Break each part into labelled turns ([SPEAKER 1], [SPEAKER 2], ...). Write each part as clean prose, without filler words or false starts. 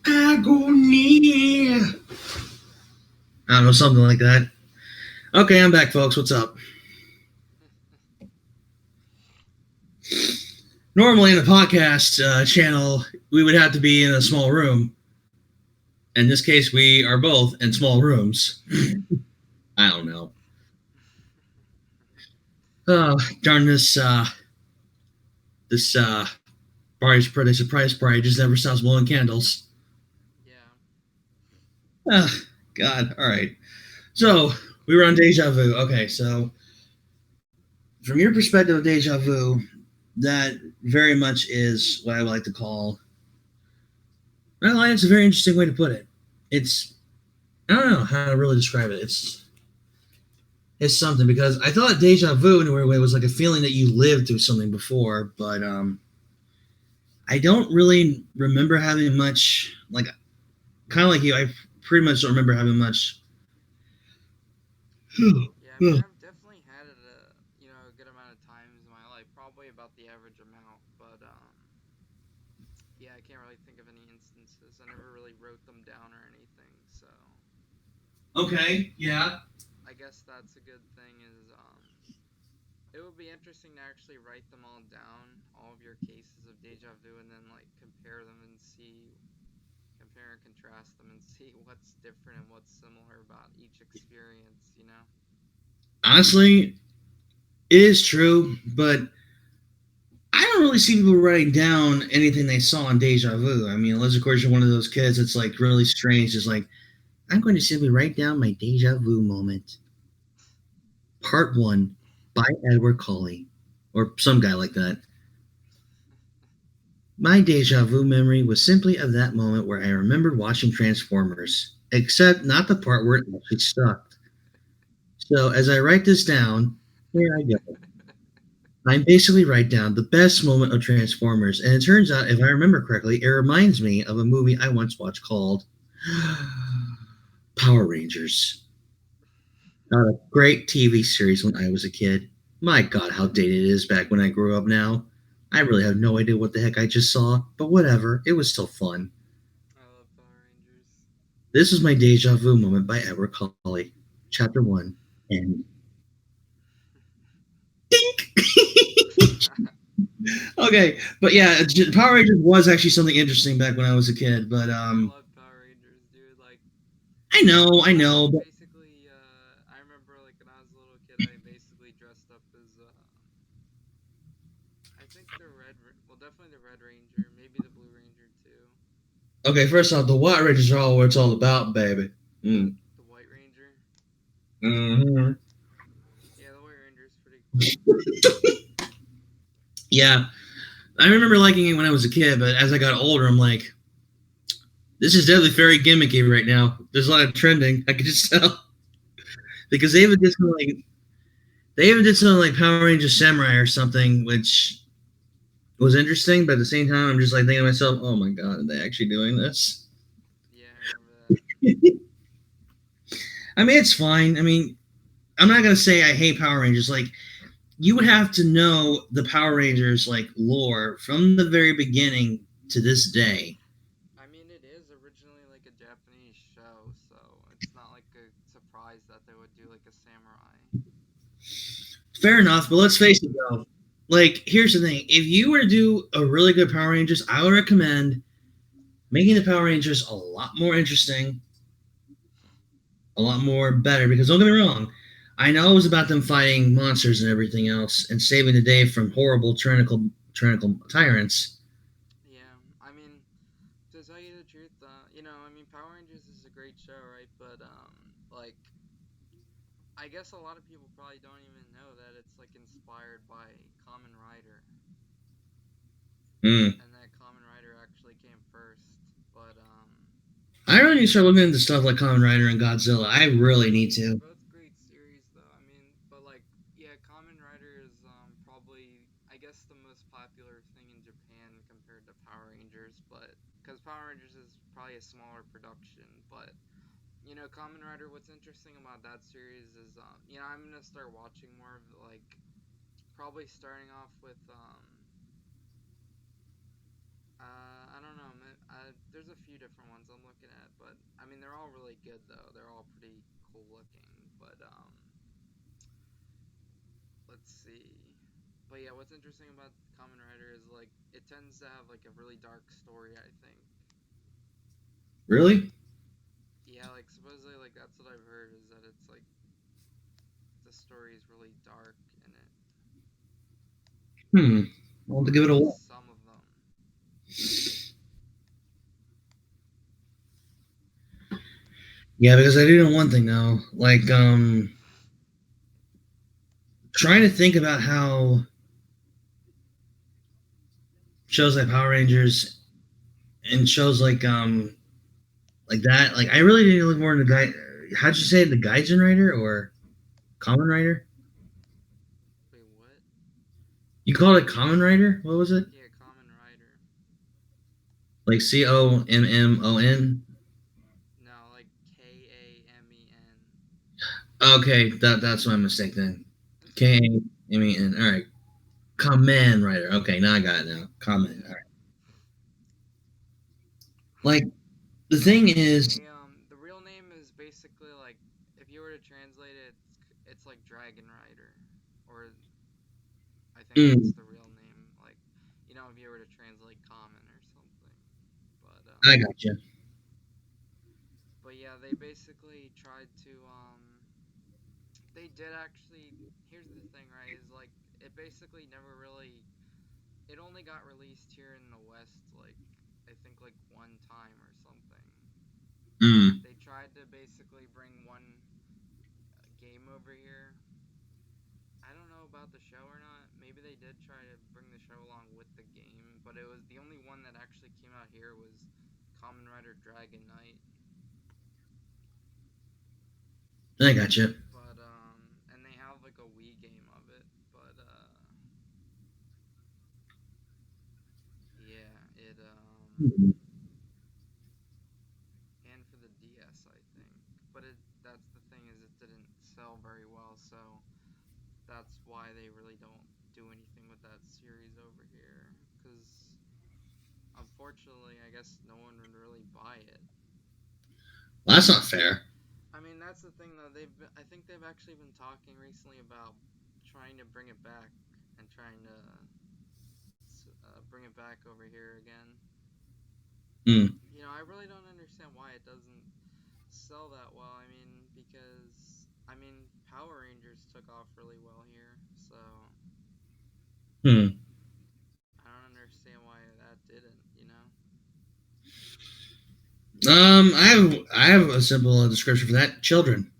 [SPEAKER 1] Agony. I don't know, something like that. Okay, I'm back, folks. What's up? Normally in a podcast channel, we would have to be in a small room. In this case, we are both in small rooms. I don't know. Oh, darn this party's pretty surprise party just never stops blowing candles.
[SPEAKER 2] Yeah.
[SPEAKER 1] God, all right. So we were on Deja Vu. Okay, so from your perspective of Deja Vu, that very much is what I would like to call. Well, it's a very interesting way to put it. It's I don't know how to really describe it. It's something because I thought deja vu in a weird way was like a feeling that you lived through something before, but I don't really remember having much like kind of like you. I pretty much don't remember having much.
[SPEAKER 2] Yeah, I mean, I've definitely had it a good amount of times in my life, probably about the average amount, but yeah, I can't really think of any instances. I never really wrote them down or anything, so
[SPEAKER 1] Okay, yeah.
[SPEAKER 2] I guess that's a good thing is it would be interesting to actually write them all down, all of your cases of deja vu, and then like compare them and see compare and contrast them and see what's different and what's similar about each experience.
[SPEAKER 1] Honestly, it is true, but I don't really see people writing down anything they saw on deja vu. I mean, unless of course you're one of those kids that's like really strange, just like I'm going to simply write down my deja vu moment. Part one by Edward Colley, or some guy like that. My deja vu memory was simply of that moment where I remembered watching Transformers, except not the part where it actually stuck. So as I write this down, here I go. I basically write down the best moment of Transformers, and it turns out, if I remember correctly, it reminds me of a movie I once watched called Power Rangers. A great TV series when I was a kid. My God, how dated it is back when I grew up now. I really have no idea what the heck I just saw, but whatever, it was still fun.
[SPEAKER 2] I love Power Rangers.
[SPEAKER 1] This is my deja vu moment by Edward Colley. Chapter 1. And okay, but yeah, Power Rangers was actually something interesting back when I was a kid, but
[SPEAKER 2] I love Power Rangers, dude. Like,
[SPEAKER 1] I
[SPEAKER 2] I
[SPEAKER 1] know,
[SPEAKER 2] was
[SPEAKER 1] but
[SPEAKER 2] basically, I remember, like, when I was a little kid, I basically dressed up as, I think well, definitely the Red Ranger, maybe the Blue Ranger, too.
[SPEAKER 1] okay, first off, the White Rangers are all what it's all about, baby. Mm.
[SPEAKER 2] The White Ranger.
[SPEAKER 1] Hmm.
[SPEAKER 2] Yeah, the White Ranger is pretty cool.
[SPEAKER 1] Yeah, I remember liking it when I was a kid, but as I got older, I'm like, this is definitely very gimmicky right now. There's a lot of trending. I can just tell because they even did something like Power Rangers Samurai or something, which was interesting. But at the same time, I'm just like thinking to myself, oh my God, are they actually doing this?
[SPEAKER 2] Yeah, I remember that.
[SPEAKER 1] I mean, it's fine. I mean, I'm not gonna say I hate Power Rangers. Like, you would have to know the Power Rangers like lore from the very beginning to this day.
[SPEAKER 2] I mean, it is originally like a Japanese show, so it's not like a surprise that they would do like a samurai.
[SPEAKER 1] Fair enough, but let's face it though. Like, here's the thing: if you were to do a really good Power Rangers, I would recommend making the Power Rangers a lot more interesting, a lot more better. Because don't get me wrong, I know it was about them fighting monsters and everything else, and saving the day from horrible tyrannical tyrants.
[SPEAKER 2] Yeah, I mean, to tell you the truth, I mean, Power Rangers is a great show, right? But like, I guess a lot of people probably don't even know that it's like inspired by Kamen Rider,
[SPEAKER 1] Mm.
[SPEAKER 2] and that Kamen Rider actually came first. But
[SPEAKER 1] I really need to start looking into stuff like Kamen Rider and Godzilla. I really need
[SPEAKER 2] they're
[SPEAKER 1] to.
[SPEAKER 2] both great series, though. I mean, but like, yeah, Kamen Rider is probably, I guess, the most popular thing in Japan compared to Power Rangers. But because Power Rangers is probably a smaller production, but Kamen Rider. What's interesting about that series is, I'm gonna start watching more of like probably starting off with I don't know. There's a few different ones I'm looking at, but I mean they're all really good though. They're all pretty cool looking. But let's see. But yeah, what's interesting about Kamen Rider is like it tends to have like a really dark story. I think.
[SPEAKER 1] Really?
[SPEAKER 2] Yeah, like supposedly like that's what I've heard is that it's like the story is really dark in it.
[SPEAKER 1] I'll have to
[SPEAKER 2] Or
[SPEAKER 1] give
[SPEAKER 2] at
[SPEAKER 1] it a whirl.
[SPEAKER 2] least some of them.
[SPEAKER 1] Yeah, because I do know one thing now. Like, trying to think about how shows like Power Rangers and shows like that. Like, I really need to look more into guy. How'd you say it, the Gaijin Rider or Common Rider?
[SPEAKER 2] Wait, what?
[SPEAKER 1] You called it Common Rider? What was it?
[SPEAKER 2] Yeah, Kamen Rider.
[SPEAKER 1] Like Common?
[SPEAKER 2] No, like Kamen.
[SPEAKER 1] Okay, that's my mistake then.
[SPEAKER 2] It's okay.
[SPEAKER 1] Kamen. All right, Command Rider. Okay, now I got it now. Common. All
[SPEAKER 2] Yeah.
[SPEAKER 1] right. Like the thing is,
[SPEAKER 2] The real name is basically like if you were to translate it, it's like Dragon Rider, or I think that's
[SPEAKER 1] mm,
[SPEAKER 2] the real name. Like, if you were to translate common or something. But
[SPEAKER 1] I got you.
[SPEAKER 2] yeah, they basically tried to they did actually. Here's the thing, right? Is like it basically never really. It only got released here in the West, like I think like one time or something.
[SPEAKER 1] Mm.
[SPEAKER 2] They tried to basically bring one game over here. I don't know about the show or not. Maybe they did try to bring the show along with the game, but it was the only one that actually came out here was Kamen Rider Dragon Knight.
[SPEAKER 1] I got you.
[SPEAKER 2] But and they have like a Wii game of it, but yeah, it
[SPEAKER 1] Mm.
[SPEAKER 2] and for the DS, I think. But that's the thing is it didn't sell very well, so that's why they really don't do anything with that series over here cuz unfortunately, I guess no one would really buy it.
[SPEAKER 1] Well, that's not fair.
[SPEAKER 2] I mean, that's the thing though. I think they've actually been talking recently about trying to bring it back and trying to bring it back over here again.
[SPEAKER 1] Mm.
[SPEAKER 2] I really don't understand why it doesn't sell that well. I mean, because Power Rangers took off really well here, so
[SPEAKER 1] Hmm.
[SPEAKER 2] I don't understand why that didn't.
[SPEAKER 1] I have a simple description for that. Children.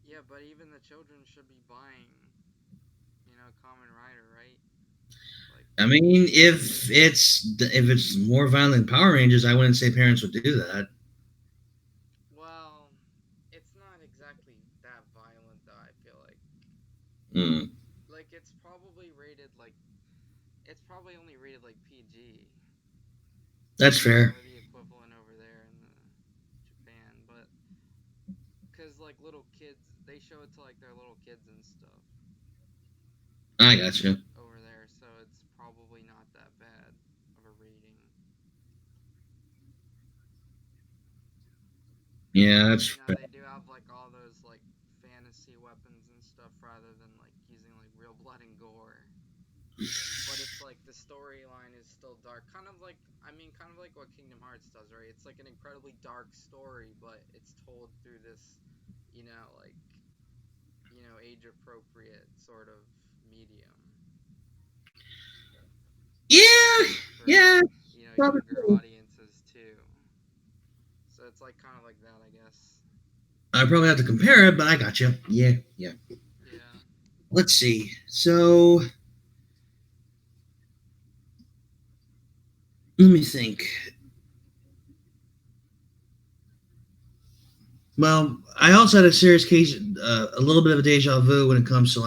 [SPEAKER 2] Yeah, but even the children should be buying, Kamen Rider, right? Like,
[SPEAKER 1] I mean, if it's more violent than Power Rangers, I wouldn't say parents would do that.
[SPEAKER 2] well, it's not exactly that violent though. I feel
[SPEAKER 1] Mm.
[SPEAKER 2] like it's probably only rated like PG
[SPEAKER 1] That's fair.
[SPEAKER 2] or the equivalent over there in Japan, but because like little kids, they show it to like their little kids and stuff
[SPEAKER 1] I got you.
[SPEAKER 2] over there, so it's probably not that bad of a rating.
[SPEAKER 1] Yeah,
[SPEAKER 2] But
[SPEAKER 1] that's fair.
[SPEAKER 2] they do have like all those like fantasy weapons and stuff rather than like using like real blood and gore. But it's like the storyline is still dark, kind of like what Kingdom Hearts does, right? It's like an incredibly dark story, but it's told through this, like age appropriate sort of medium
[SPEAKER 1] Yeah,
[SPEAKER 2] for
[SPEAKER 1] yeah, probably.
[SPEAKER 2] younger audiences too. So it's like kind of like that, I guess.
[SPEAKER 1] I probably have to compare it, but I got you. Yeah, yeah.
[SPEAKER 2] Yeah.
[SPEAKER 1] Let's see. So let me think. Well, I also had a serious case, a little bit of a deja vu when it comes to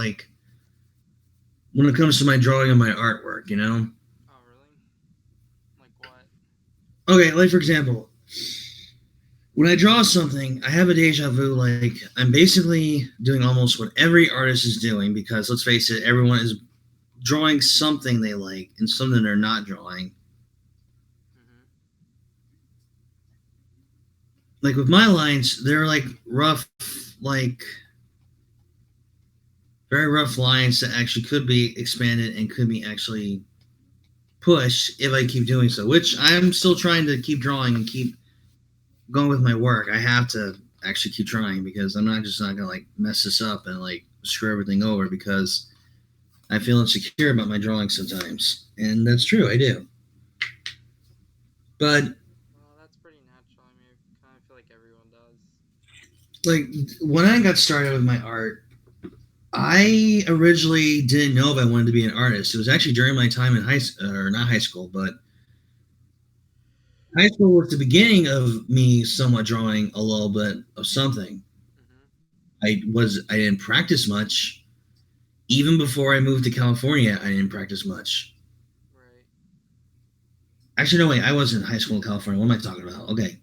[SPEAKER 1] my drawing and my artwork.
[SPEAKER 2] Oh, really? Like what?
[SPEAKER 1] Okay, like for example, when I draw something, I have a deja vu. Like I'm basically doing almost what every artist is doing because let's face it, everyone is drawing something they like and something they're not drawing.
[SPEAKER 2] Mhm.
[SPEAKER 1] Like with my lines, they're like rough, like very rough lines that actually could be expanded and could be actually pushed if I keep doing so. Which I'm still trying to keep drawing and keep going with my work. I have to actually keep trying because I'm not just not gonna like mess this up and like screw everything over because I feel insecure about my drawing sometimes, and that's true. I do. But
[SPEAKER 2] Well, that's pretty natural. I mean, I kind of feel like everyone does.
[SPEAKER 1] like when I got started with my art, I originally didn't know if I wanted to be an artist. It was actually during my time in or not high school, but high school was the beginning of me somewhat drawing a little bit of something.
[SPEAKER 2] Mhm.
[SPEAKER 1] I didn't practice much. Even before I moved to California, I didn't practice much.
[SPEAKER 2] Right.
[SPEAKER 1] Actually, no, wait, I was in high school in California. What am I talking about? Okay.